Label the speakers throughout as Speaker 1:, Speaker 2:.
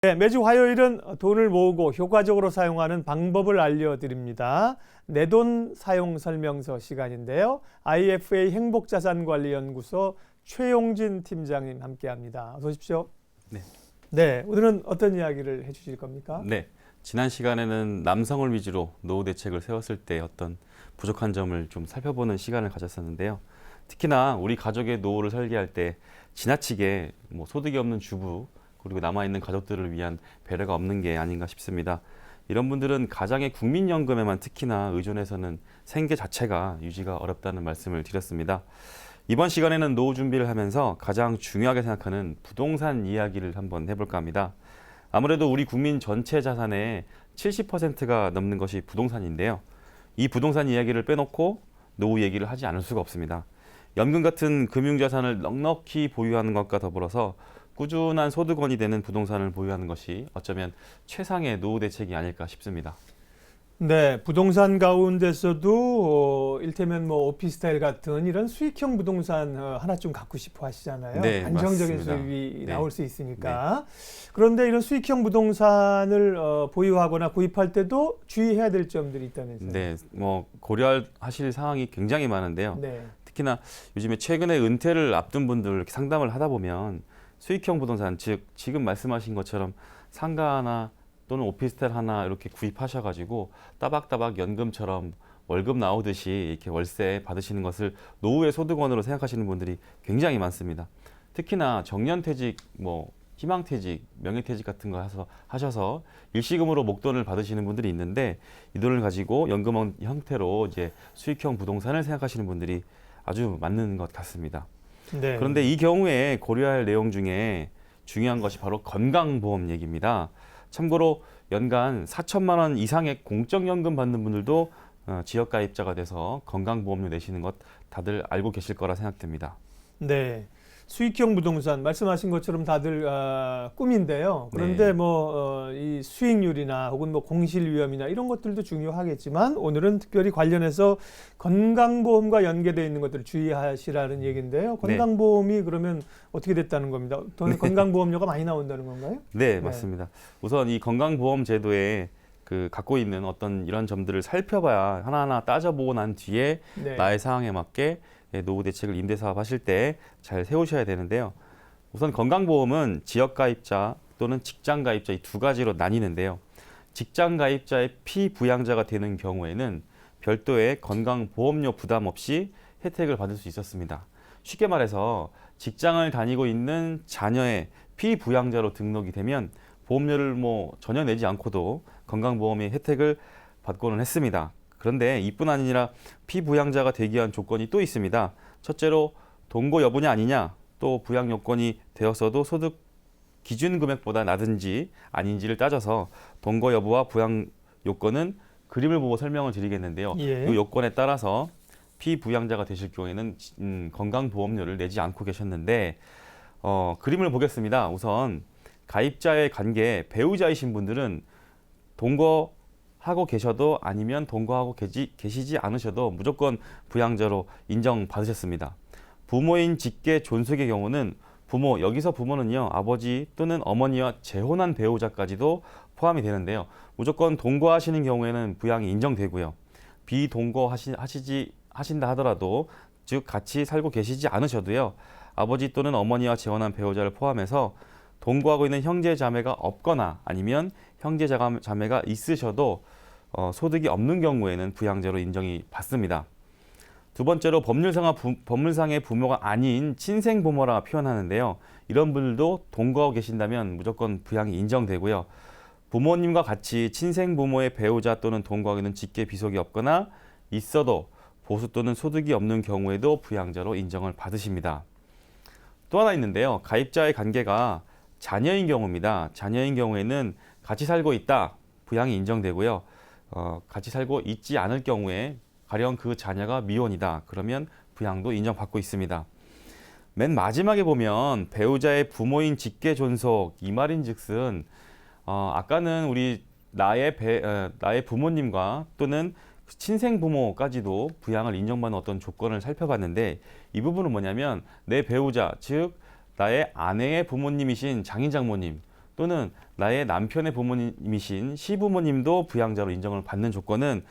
Speaker 1: 네, 매주 화요일은 돈을 모으고 효과적으로 사용하는 방법을 알려드립니다. 내 돈 사용 설명서 시간인데요. IFA 행복자산관리연구소 최용진 팀장님 함께합니다. 어서 오십시오.
Speaker 2: 네.
Speaker 1: 네, 오늘은 어떤 이야기를 해주실 겁니까?
Speaker 2: 네. 지난 시간에는 남성을 위주로 노후 대책을 세웠을 때 어떤 부족한 점을 좀 살펴보는 시간을 가졌었는데요. 특히나 우리 가족의 노후를 설계할 때 지나치게 소득이 없는 주부 그리고 남아있는 가족들을 위한 배려가 없는 게 아닌가 싶습니다. 이런 분들은 가장의 국민연금에만 특히나 의존해서는 생계 자체가 유지가 어렵다는 말씀을 드렸습니다. 이번 시간에는 노후 준비를 하면서 가장 중요하게 생각하는 부동산 이야기를 한번 해볼까 합니다. 아무래도 우리 국민 전체 자산의 70%가 넘는 것이 부동산인데요. 이 부동산 이야기를 빼놓고 노후 얘기를 하지 않을 수가 없습니다. 연금 같은 금융자산을 넉넉히 보유하는 것과 더불어서 꾸준한 소득원이 되는 부동산을 보유하는 것이 어쩌면 최상의 노후 대책이 아닐까 싶습니다.
Speaker 1: 네, 부동산 가운데서도 일테면 오피스텔 같은 이런 수익형 부동산 하나 좀 갖고 싶어 하시잖아요.
Speaker 2: 네,
Speaker 1: 안정적인
Speaker 2: 맞습니다.
Speaker 1: 수입이
Speaker 2: 네.
Speaker 1: 나올 수 있으니까. 그런데 이런 수익형 부동산을 보유하거나 구입할 때도 주의해야 될 점들이 있다면서요.
Speaker 2: 네, 고려하실 상황이 굉장히 많은데요.
Speaker 1: 네.
Speaker 2: 특히나 요즘에 최근에 은퇴를 앞둔 분들 이렇게 상담을 하다 보면 수익형 부동산, 즉 지금 말씀하신 것처럼 상가 하나 또는 오피스텔 하나 이렇게 구입하셔가지고 따박따박 연금처럼 월급 나오듯이 이렇게 월세 받으시는 것을 노후의 소득원으로 생각하시는 분들이 굉장히 많습니다. 특히나 정년퇴직, 희망퇴직, 명예퇴직 같은 거 하셔서 일시금으로 목돈을 받으시는 분들이 있는데 이 돈을 가지고 연금 형태로 이제 수익형 부동산을 생각하시는 분들이 아주 많은 것 같습니다.
Speaker 1: 네.
Speaker 2: 그런데 이 경우에 고려할 내용 중에 중요한 것이 바로 건강보험 얘기입니다. 참고로 연간 4천만 원 이상의 공적연금 받는 분들도 지역가입자가 돼서 건강보험료 내시는 것 다들 알고 계실 거라 생각됩니다.
Speaker 1: 네. 수익형 부동산 말씀하신 것처럼 다들 꿈인데요. 그런데 이 수익률이나 혹은 공실 위험이나 이런 것들도 중요하겠지만 오늘은 특별히 관련해서 건강보험과 연계되어 있는 것들을 주의하시라는 얘기인데요. 건강보험이 그러면 어떻게 됐다는 겁니다. 건강보험료가 많이 나온다는 건가요?
Speaker 2: 네, 맞습니다. 우선 이 건강보험 제도에 갖고 있는 어떤 이런 점들을 살펴봐야 하나하나 따져보고 난 뒤에 나의 상황에 맞게 노후 대책을 임대사업 하실 때 잘 세우셔야 되는데요. 우선 건강보험은 지역가입자 또는 직장가입자 이 두 가지로 나뉘는데요. 직장가입자의 피부양자가 되는 경우에는 별도의 건강보험료 부담 없이 혜택을 받을 수 있었습니다. 쉽게 말해서 직장을 다니고 있는 자녀의 피부양자로 등록이 되면 보험료를 전혀 내지 않고도 건강보험의 혜택을 받고는 했습니다. 그런데 이뿐 아니라 피부양자가 되기 위한 조건이 또 있습니다. 첫째로 동거 여부냐 아니냐, 또 부양 요건이 되었어도 소득 기준 금액보다 낮은지 아닌지를 따져서 동거 여부와 부양 요건은 그림을 보고 설명을 드리겠는데요. 이 요건에 따라서 피부양자가 되실 경우에는 건강보험료를 내지 않고 계셨는데 그림을 보겠습니다. 우선 가입자의 관계 배우자이신 분들은 동거하고 계셔도 아니면 동거하고 계시지 않으셔도 무조건 부양자로 인정받으셨습니다. 부모인 직계 존속의 경우는 여기서 부모는요, 아버지 또는 어머니와 재혼한 배우자까지도 포함이 되는데요. 무조건 동거하시는 경우에는 부양이 인정되고요. 비동거하신다 하더라도, 즉 같이 살고 계시지 않으셔도요, 아버지 또는 어머니와 재혼한 배우자를 포함해서 동거하고 있는 형제 자매가 없거나 아니면 형제 자매가 있으셔도 소득이 없는 경우에는 부양자로 인정이 받습니다. 두 번째로 법률상의 부모가 아닌 친생 부모라 표현하는데요. 이런 분들도 동거하고 계신다면 무조건 부양이 인정되고요. 부모님과 같이 친생 부모의 배우자 또는 동거하고 있는 직계 비속이 없거나 있어도 보수 또는 소득이 없는 경우에도 부양자로 인정을 받으십니다. 또 하나 있는데요. 가입자의 관계가 자녀인 경우입니다. 자녀인 경우에는 같이 살고 있다, 부양이 인정되고요. 같이 살고 있지 않을 경우에 가령 그 자녀가 미혼이다, 그러면 부양도 인정받고 있습니다. 맨 마지막에 보면 배우자의 부모인 직계 존속, 이 말인즉슨 아까는 우리 나의 부모님과 또는 친생 부모까지도 부양을 인정받는 어떤 조건을 살펴봤는데, 이 부분은 뭐냐면 내 배우자, 즉 나의 아내의 부모님이신 장인 장모님 또는 나의 남편의 부모님이신 시부모님도 부양자로 인정을 받는 조건은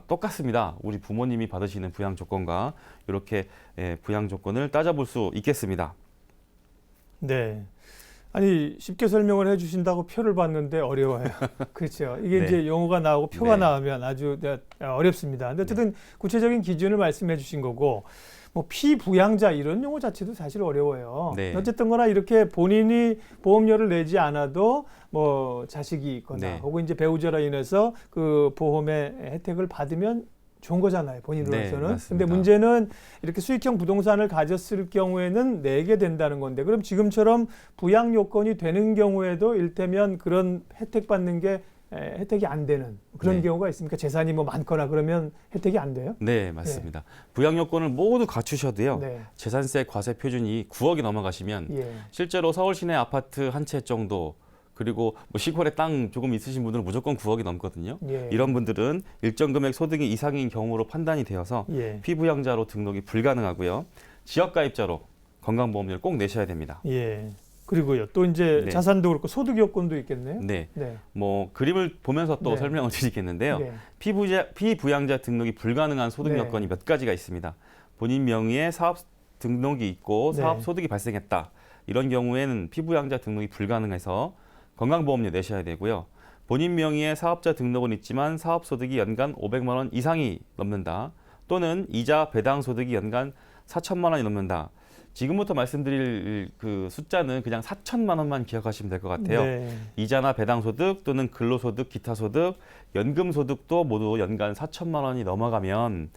Speaker 2: 똑같습니다. 우리 부모님이 받으시는 부양 조건과 이렇게 부양 조건을 따져볼 수 있겠습니다.
Speaker 1: 네. 아니 쉽게 설명을 해주신다고 표를 봤는데 어려워요. 그렇죠. 이게
Speaker 2: 네.
Speaker 1: 이제 용어가 나오고 표가
Speaker 2: 네.
Speaker 1: 나오면 아주 어렵습니다. 근데 어쨌든 구체적인 기준을 말씀해주신 거고, 뭐 피부양자 이런 용어 자체도 사실 어려워요.
Speaker 2: 네.
Speaker 1: 어쨌든거나 이렇게 본인이 보험료를 내지 않아도 뭐 자식이 있거나
Speaker 2: 네.
Speaker 1: 혹은 이제 배우자로 인해서 그 보험의 혜택을 받으면 좋은 거잖아요, 본인으로서는.
Speaker 2: 맞습니다.
Speaker 1: 근데 문제는 이렇게 수익형 부동산을 가졌을 경우에는 내게 된다는 건데, 그럼 지금처럼 부양 요건이 되는 경우에도 일테면 그런 혜택 받는 게 혜택이 안 되는 그런
Speaker 2: 네.
Speaker 1: 경우가 있습니까? 재산이 뭐 많거나 그러면 혜택이 안 돼요?
Speaker 2: 네, 맞습니다. 부양 요건을 모두 갖추셔도요.
Speaker 1: 네.
Speaker 2: 재산세 과세 표준이 9억이 넘어가시면
Speaker 1: 예.
Speaker 2: 실제로 서울 시내 아파트 한 채 정도, 그리고 뭐 시골에 땅 조금 있으신 분들은 무조건 9억이 넘거든요.
Speaker 1: 예.
Speaker 2: 이런 분들은 일정 금액 소득이 이상인 경우로 판단이 되어서
Speaker 1: 예.
Speaker 2: 피부양자로 등록이 불가능하고요. 지역가입자로 건강보험료를 꼭 내셔야 됩니다.
Speaker 1: 예. 그리고요. 또 이제
Speaker 2: 네.
Speaker 1: 자산도 그렇고 소득 요건도 있겠네요.
Speaker 2: 네,
Speaker 1: 네.
Speaker 2: 뭐 그림을 보면서 또
Speaker 1: 네.
Speaker 2: 설명을 드리겠는데요.
Speaker 1: 네.
Speaker 2: 피부양자 등록이 불가능한 소득
Speaker 1: 네.
Speaker 2: 여건이 몇 가지가 있습니다. 본인 명의의 사업 등록이 있고
Speaker 1: 네.
Speaker 2: 사업 소득이 발생했다. 이런 경우에는 피부양자 등록이 불가능해서 건강보험료 내셔야 되고요. 본인 명의의 사업자 등록은 있지만 사업 소득이 연간 500만 원 이상이 넘는다. 또는 이자 배당 소득이 연간 4천만 원이 넘는다. 지금부터 말씀드릴 그 숫자는 그냥 4천만 원만 기억하시면 될 것 같아요.
Speaker 1: 네.
Speaker 2: 이자나 배당 소득 또는 근로소득, 기타 소득, 연금 소득도 모두 연간 4천만 원이 넘어가면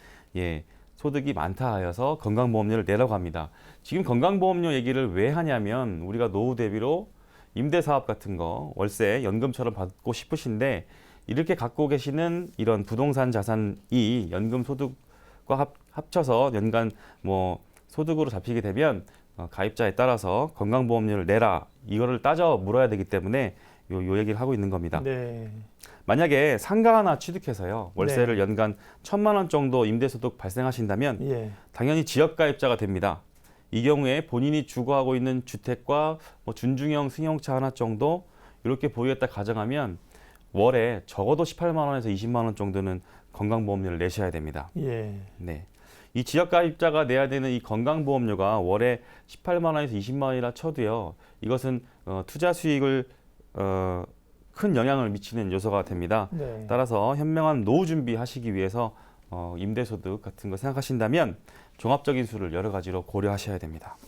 Speaker 2: 소득이 많다 하여서 건강보험료를 내라고 합니다. 지금 건강보험료 얘기를 왜 하냐면 우리가 노후 대비로 임대사업 같은 거 월세, 연금처럼 받고 싶으신데 이렇게 갖고 계시는 이런 부동산 자산이 연금 소득과 합쳐서 연간 뭐 소득으로 잡히게 되면 가입자에 따라서 건강보험료를 내라 이거를 따져 물어야 되기 때문에 요 얘기를 하고 있는 겁니다.
Speaker 1: 네.
Speaker 2: 만약에 상가 하나 취득해서요 월세를 연간 1,000만 원 정도 임대소득 발생하신다면
Speaker 1: 예.
Speaker 2: 당연히 지역가입자가 됩니다. 이 경우에 본인이 주거하고 있는 주택과 뭐 준중형 승용차 하나 정도 이렇게 보유했다 가정하면 월에 적어도 18만 원에서 20만 원 정도는 건강보험료를 내셔야 됩니다.
Speaker 1: 예.
Speaker 2: 네. 이 지역가입자가 내야 되는 이 건강보험료가 월에 18만 원에서 20만 원이라 쳐도요. 이것은 투자 수익을 큰 영향을 미치는 요소가 됩니다.
Speaker 1: 네.
Speaker 2: 따라서 현명한 노후 준비하시기 위해서 임대소득 같은 거 생각하신다면 종합적인 수를 여러 가지로 고려하셔야 됩니다.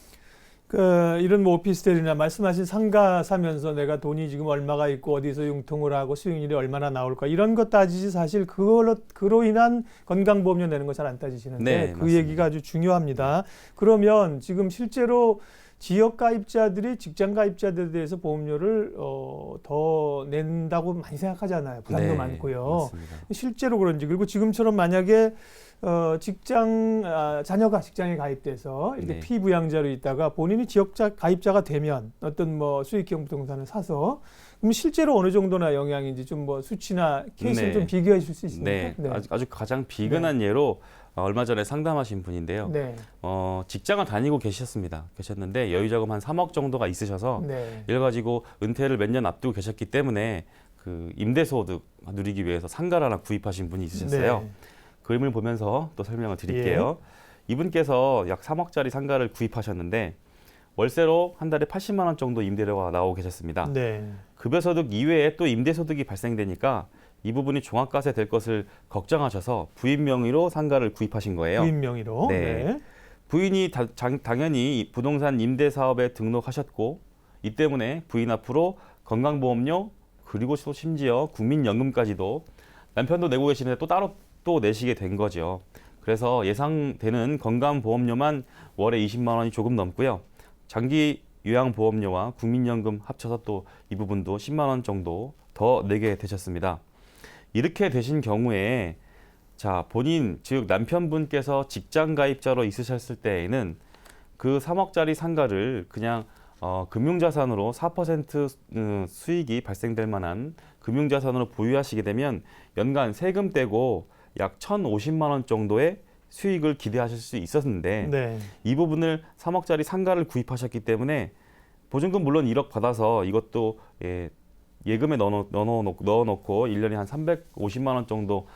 Speaker 1: 이런 뭐 오피스텔이나 말씀하신 상가 사면서 내가 돈이 지금 얼마가 있고 어디서 융통을 하고 수익률이 얼마나 나올까 이런 것 따지지 사실 그로 인한 건강보험료 내는 거 잘 안 따지시는데
Speaker 2: 네,
Speaker 1: 그
Speaker 2: 맞습니다.
Speaker 1: 얘기가 아주 중요합니다. 그러면 지금 실제로 지역가입자들이 직장가입자들에 대해서 보험료를 더 낸다고 많이 생각하잖아요. 부담도 많고요.
Speaker 2: 맞습니다.
Speaker 1: 실제로 그런지, 그리고 지금처럼 만약에 자녀가 직장에 가입돼서 이렇게
Speaker 2: 네.
Speaker 1: 피부양자로 있다가 본인이 지역자 가입자가 되면 어떤 뭐 수익형 부동산을 사서 그럼 실제로 어느 정도나 영향인지 좀 뭐 수치나 케이스를
Speaker 2: 네.
Speaker 1: 좀 비교해 줄 수 있습니까?
Speaker 2: 네, 아주 가장 비근한 예로 얼마 전에 상담하신 분인데요.
Speaker 1: 네.
Speaker 2: 직장을 다니고 계셨는데 여유자금 한 3억 정도가 있으셔서
Speaker 1: 네.
Speaker 2: 이걸 가지고 은퇴를 몇 년 앞두고 계셨기 때문에 그 임대소득 누리기 위해서 상가를 하나 구입하신 분이 있으셨어요.
Speaker 1: 네.
Speaker 2: 그림을 보면서 또 설명을 드릴게요. 이분께서 약 3억짜리 상가를 구입하셨는데 월세로 한 달에 80만 원 정도 임대료가 나오고 계셨습니다.
Speaker 1: 네.
Speaker 2: 급여소득 이외에 또 임대소득이 발생되니까 이 부분이 종합과세 될 것을 걱정하셔서 부인 명의로 상가를 구입하신 거예요.
Speaker 1: 부인 명의로.
Speaker 2: 네. 부인이 당연히 부동산 임대 사업에 등록하셨고 이 때문에 부인 앞으로 건강보험료 그리고 또 심지어 국민연금까지도 남편도 내고 계시는데 또 따로 또 내시게 된 거죠. 그래서 예상되는 건강보험료만 월에 20만 원이 조금 넘고요. 장기 요양보험료와 국민연금 합쳐서 또 이 부분도 10만 원 정도 더 내게 되셨습니다. 이렇게 되신 경우에 자 본인 즉 남편분께서 직장 가입자로 있으셨을 때에는 그 3억짜리 상가를 그냥 금융자산으로 4% 수익이 발생될 만한 금융자산으로 보유하시게 되면 연간 세금 떼고 약 1,050만 원 정도의 수익을 기대하실 수 있었는데
Speaker 1: 네.
Speaker 2: 이 부분을 3억짜리 상가를 구입하셨기 때문에 보증금 물론 1억 받아서 이것도 예금에 넣어놓고 1년에 한 350만 원 정도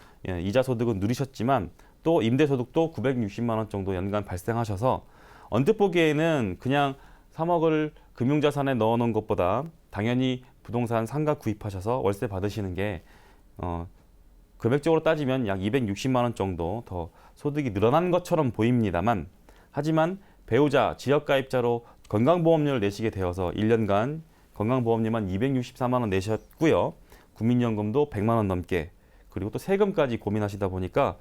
Speaker 2: 이자 소득은 누리셨지만 또 임대 소득도 960만 원 정도 연간 발생하셔서 언뜻 보기에는 그냥 3억을 금융자산에 넣어놓은 것보다 당연히 부동산 상가 구입하셔서 월세 받으시는 게 금액적으로 따지면 약 260만 원 정도 더 소득이 늘어난 것처럼 보입니다만 하지만 배우자, 지역가입자로 건강보험료를 내시게 되어서 1년간 건강보험료만 264만 원 내셨고요. 국민연금도 100만 원 넘게 그리고 또 세금까지 고민하시다 보니까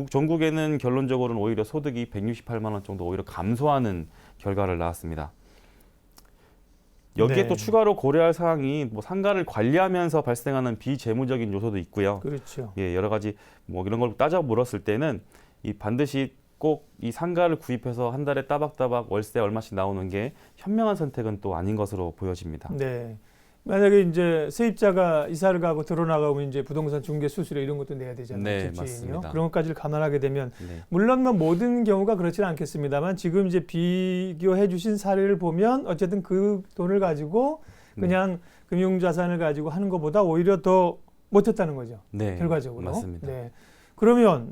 Speaker 2: 전국에는 결론적으로는 오히려 소득이 168만 원 정도 오히려 감소하는 결과를 낳았습니다. 여기에
Speaker 1: 네.
Speaker 2: 또 추가로 고려할 사항이 뭐 상가를 관리하면서 발생하는 비재무적인 요소도 있고요.
Speaker 1: 그렇죠.
Speaker 2: 여러 가지 뭐 이런 걸 따져 물었을 때는 이 반드시 꼭 이 상가를 구입해서 한 달에 따박따박 월세 얼마씩 나오는 게 현명한 선택은 또 아닌 것으로 보여집니다.
Speaker 1: 네. 만약에 이제 세입자가 이사를 가고 들어나가면 이제 부동산 중개 수수료 이런 것도 내야 되잖아요.
Speaker 2: 네,
Speaker 1: 집주인이요.
Speaker 2: 맞습니다.
Speaker 1: 그런 것까지를 감안하게 되면
Speaker 2: 네.
Speaker 1: 물론 뭐 모든 경우가 그렇지는 않겠습니다만 지금 이제 비교해 주신 사례를 보면 어쨌든 그 돈을 가지고 그냥 금융자산을 가지고 하는 것보다 오히려 더 못했다는 거죠.
Speaker 2: 네,
Speaker 1: 결과적으로.
Speaker 2: 맞습니다.
Speaker 1: 네. 그러면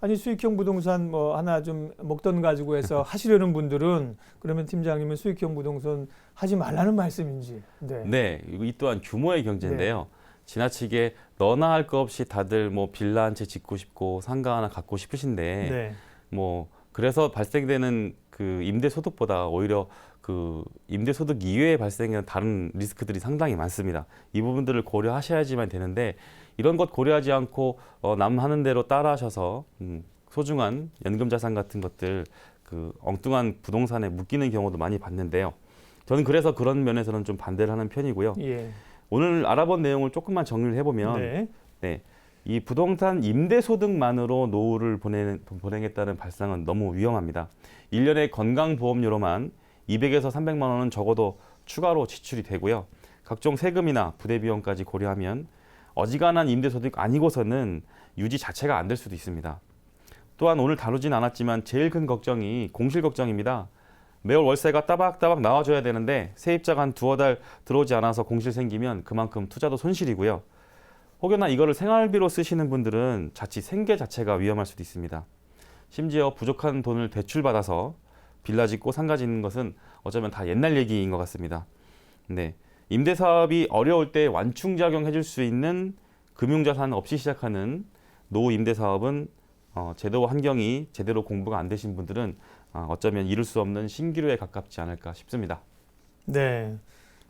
Speaker 1: 아니 수익형 부동산 뭐 하나 좀 목돈 가지고 해서 하시려는 분들은 그러면 팀장님은 수익형 부동산 하지 말라는 말씀인지.
Speaker 2: 네, 이 또한 규모의 경제인데요. 지나치게 너나 할 거 없이 다들 뭐 빌라 한 채 짓고 싶고 상가 하나 갖고 싶으신데 뭐 그래서 발생되는 그 임대 소득보다 오히려 그 임대 소득 이외에 발생하는 다른 리스크들이 상당히 많습니다. 이 부분들을 고려하셔야지만 되는데 이런 것 고려하지 않고 남 하는 대로 따라하셔서 소중한 연금 자산 같은 것들 그 엉뚱한 부동산에 묶이는 경우도 많이 봤는데요. 저는 그래서 그런 면에서는 좀 반대를 하는 편이고요. 오늘 알아본 내용을 조금만 정리를 해보면 이 부동산 임대 소득만으로 노후를 보내겠다는 발상은 너무 위험합니다. 1년에 건강보험료로만 200에서 300만 원은 적어도 추가로 지출이 되고요. 각종 세금이나 부대비용까지 고려하면 어지간한 임대소득 아니고서는 유지 자체가 안 될 수도 있습니다. 또한 오늘 다루진 않았지만 제일 큰 걱정이 공실 걱정입니다. 매월 월세가 따박따박 나와줘야 되는데 세입자가 한 두어 달 들어오지 않아서 공실 생기면 그만큼 투자도 손실이고요. 혹여나 이거를 생활비로 쓰시는 분들은 자칫 생계 자체가 위험할 수도 있습니다. 심지어 부족한 돈을 대출받아서 빌라 짓고 상가 짓는 것은 어쩌면 다 옛날 얘기인 것 같습니다. 임대 사업이 어려울 때 완충작용 해줄 수 있는 금융자산 없이 시작하는 노후 임대 사업은 제도와 환경이 제대로 공부가 안 되신 분들은 어쩌면 이룰 수 없는 신기루에 가깝지 않을까 싶습니다.
Speaker 1: 네.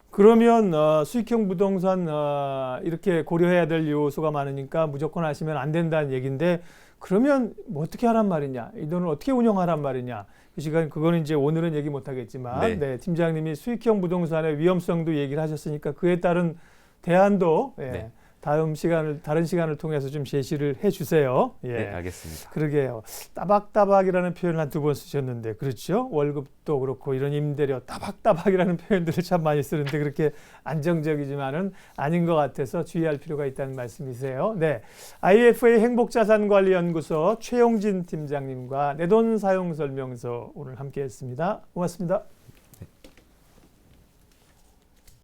Speaker 1: 그러면 수익형 부동산 이렇게 고려해야 될 요소가 많으니까 무조건 하시면 안 된다는 얘기인데 그러면 뭐 어떻게 하란 말이냐? 이 돈을 어떻게 운영하란 말이냐? 그 시간 그거는 이제 오늘은 얘기 못 하겠지만 팀장님이 수익형 부동산의 위험성도 얘기를 하셨으니까 그에 따른 대안도 다른 시간을 통해서 좀 제시를 해주세요.
Speaker 2: 네, 알겠습니다.
Speaker 1: 그러게요. 따박따박이라는 표현을 한 두 번 쓰셨는데 그렇죠? 월급도 그렇고 이런 임대료 따박따박이라는 표현들을 참 많이 쓰는데 그렇게 안정적이지만은 아닌 것 같아서 주의할 필요가 있다는 말씀이세요. IFA 행복자산관리연구소 최용진 팀장님과 내돈 사용 설명서 오늘 함께했습니다. 고맙습니다.